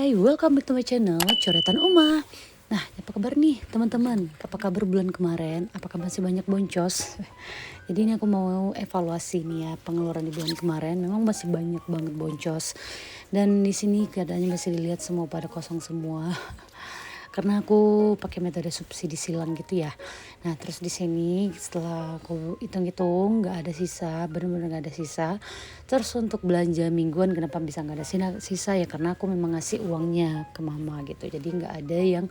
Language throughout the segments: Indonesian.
Hai, welcome back to my channel Coretan Uma. Nah, apa kabar nih teman-teman? Apa kabar bulan kemarin? Apakah masih banyak boncos? Jadi ini aku mau evaluasi nih ya pengeluaran di bulan kemarin. Memang masih banyak banget boncos. Dan di sini keadaannya masih dilihat semua pada kosong semua. Karena aku pakai metode subsidi silang gitu ya. Nah, terus di sini setelah aku hitung-hitung nggak ada sisa, benar-benar nggak ada sisa. Terus untuk belanja mingguan kenapa bisa nggak ada sisa ya, karena aku memang ngasih uangnya ke mama gitu. Jadi nggak ada yang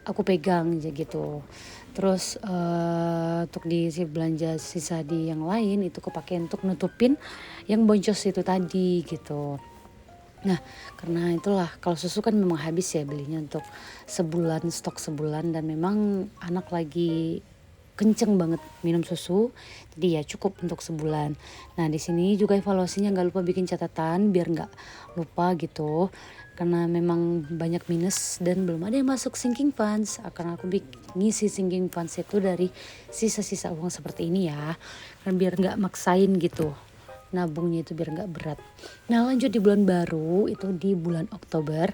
aku pegang aja gitu. Terus untuk di belanja sisa di yang lain itu aku pakai untuk nutupin yang boncos itu tadi gitu. Nah, karena itulah kalau susu kan memang habis ya belinya untuk sebulan, stok sebulan, dan memang anak lagi kenceng banget minum susu, jadi ya cukup untuk sebulan. Nah, di sini juga evaluasinya nggak lupa bikin catatan biar nggak lupa gitu. Karena memang banyak minus dan belum ada yang masuk sinking funds. Karena aku ngisi sinking funds itu dari sisa-sisa uang seperti ini ya, kan biar nggak maksain gitu nabungnya itu biar nggak berat. Nah, lanjut di bulan baru itu di bulan Oktober.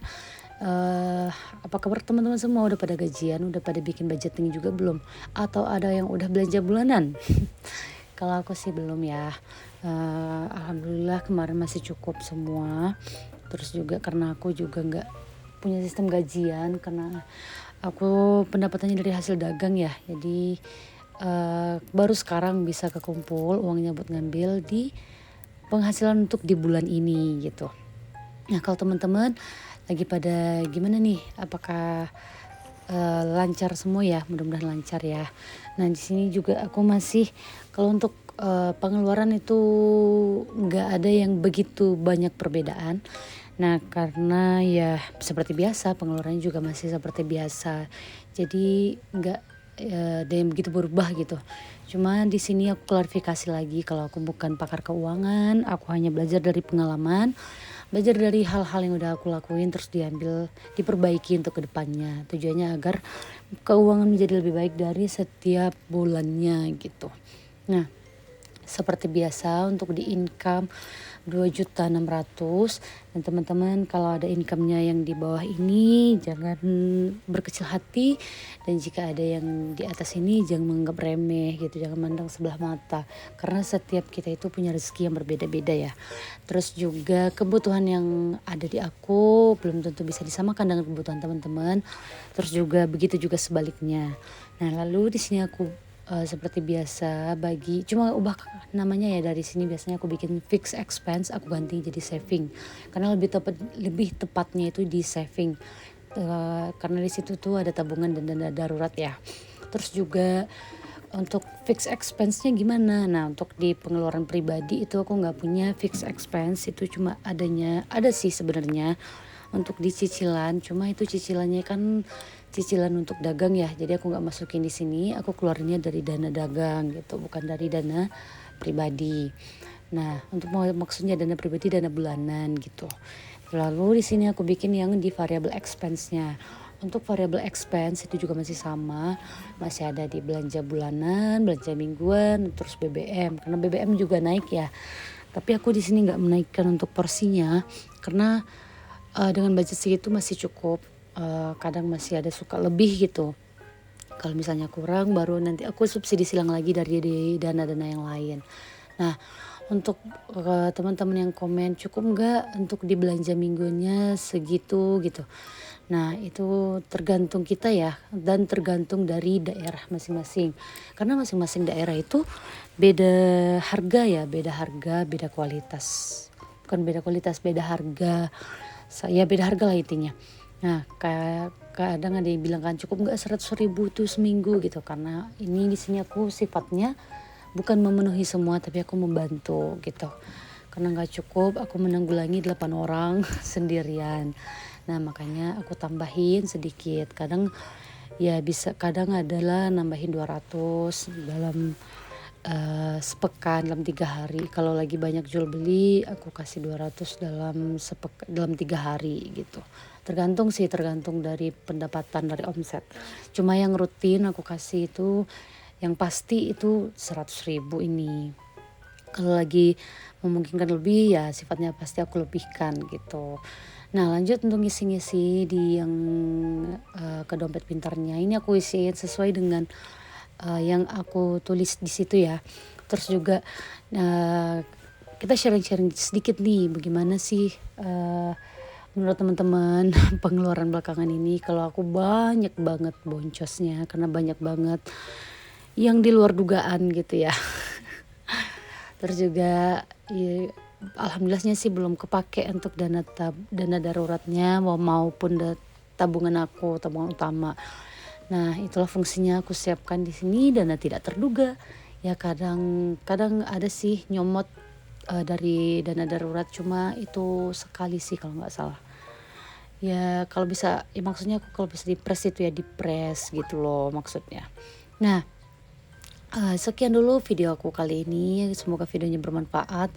Apa kabar teman-teman semua, udah pada gajian, udah pada bikin budgeting juga belum? Atau ada yang udah belanja bulanan? Kalau aku sih belum ya. Alhamdulillah kemarin masih cukup semua. Terus juga karena aku juga nggak punya sistem gajian, karena aku pendapatannya dari hasil dagang ya. Jadi baru sekarang bisa kekumpul uangnya buat ngambil di penghasilan untuk di bulan ini gitu. Nah, kalau teman-teman lagi pada gimana nih? Apakah lancar semua ya? Mudah-mudahan lancar ya. Nah, di sini juga aku masih kalau untuk pengeluaran itu nggak ada yang begitu banyak perbedaan. Nah, karena ya seperti biasa pengeluarannya juga masih seperti biasa. Jadi nggak ada yang begitu berubah gitu. Cuma di sini aku klarifikasi lagi kalau aku bukan pakar keuangan, aku hanya belajar dari pengalaman, belajar dari hal-hal yang udah aku lakuin terus diperbaiki untuk kedepannya. Tujuannya agar keuangan menjadi lebih baik dari setiap bulannya gitu. Nah, seperti biasa untuk di income 2.600.000, dan teman-teman kalau ada income-nya yang di bawah ini jangan berkecil hati, dan jika ada yang di atas ini jangan menganggap remeh gitu, jangan mandang sebelah mata, karena setiap kita itu punya rezeki yang berbeda-beda ya. Terus juga kebutuhan yang ada di aku belum tentu bisa disamakan dengan kebutuhan teman-teman, terus juga begitu juga sebaliknya. Nah, lalu di sini aku seperti biasa bagi cuma ubah namanya ya, dari sini biasanya aku bikin fixed expense, aku ganti jadi saving karena lebih tepatnya itu di saving, karena di situ tuh ada tabungan dan dana darurat ya. Terus juga untuk fixed expense-nya gimana? Nah, untuk di pengeluaran pribadi itu aku nggak punya fixed expense, itu cuma ada sih sebenarnya untuk di cicilan, cuma itu cicilannya kan cicilan untuk dagang ya, jadi aku nggak masukin di sini, aku keluarnya dari dana dagang gitu, bukan dari dana pribadi. Nah, untuk maksudnya dana pribadi dana bulanan gitu. Lalu di sini aku bikin yang di variable expense-nya. Untuk variable expense itu juga masih sama, masih ada di belanja bulanan, belanja mingguan, terus BBM. Karena BBM juga naik ya. Tapi aku di sini nggak menaikkan untuk porsinya karena dengan budget segitu masih cukup. Kadang masih ada suka lebih gitu. Kalau misalnya kurang baru nanti aku subsidi silang lagi dari dana-dana yang lain. Nah, untuk teman-teman yang komen cukup nggak untuk di belanja minggunya segitu gitu. Nah, itu tergantung kita ya, dan tergantung dari daerah masing-masing. Karena masing-masing daerah itu beda harga ya, beda kualitas. Bukan beda kualitas, beda harga. Ya beda harga lah intinya. Nah, kadang ada yang bilang kan cukup nggak 100.000 tuh seminggu gitu, karena ini di sini aku sifatnya bukan memenuhi semua tapi aku membantu gitu. Karena nggak cukup aku menanggulangi 8 orang sendirian. Nah, makanya aku tambahin sedikit. Kadang ya bisa, kadang adalah nambahin 200 dalam sepekan, dalam 3 hari. Kalau lagi banyak jual beli aku kasih 200 dalam 3 hari gitu. Tergantung dari pendapatan dari omset. Cuma yang rutin aku kasih itu yang pasti itu 100.000 ini. Kalau lagi memungkinkan lebih ya sifatnya pasti aku lebihkan gitu. Nah lanjut untuk ngisi-ngisi di yang, ke dompet pintarnya, ini aku isiin sesuai dengan, yang aku tulis di situ ya. Terus juga, eee, kita sharing-sharing sedikit nih bagaimana sih, menurut teman-teman pengeluaran belakangan ini. Kalau aku banyak banget boncosnya karena banyak banget yang di luar dugaan gitu ya. Terus juga alhamdulillahnya sih belum kepake untuk dana daruratnya maupun tabungan aku, tabungan utama. Nah, itulah fungsinya aku siapkan di sini dana tidak terduga. Ya kadang kadang ada sih nyomot, dari dana darurat cuma itu sekali sih kalau nggak salah. Ya kalau bisa ya maksudnya aku kalau bisa dipres itu ya dipres gitu loh maksudnya. Nah, sekian dulu video aku kali ini, semoga videonya bermanfaat.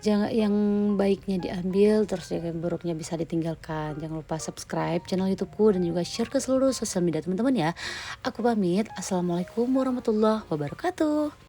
Jangan yang baiknya diambil, terus yang buruknya bisa ditinggalkan. Jangan lupa subscribe channel YouTubeku dan juga share ke seluruh sosial media teman-teman ya. Aku pamit, assalamualaikum warahmatullahi wabarakatuh.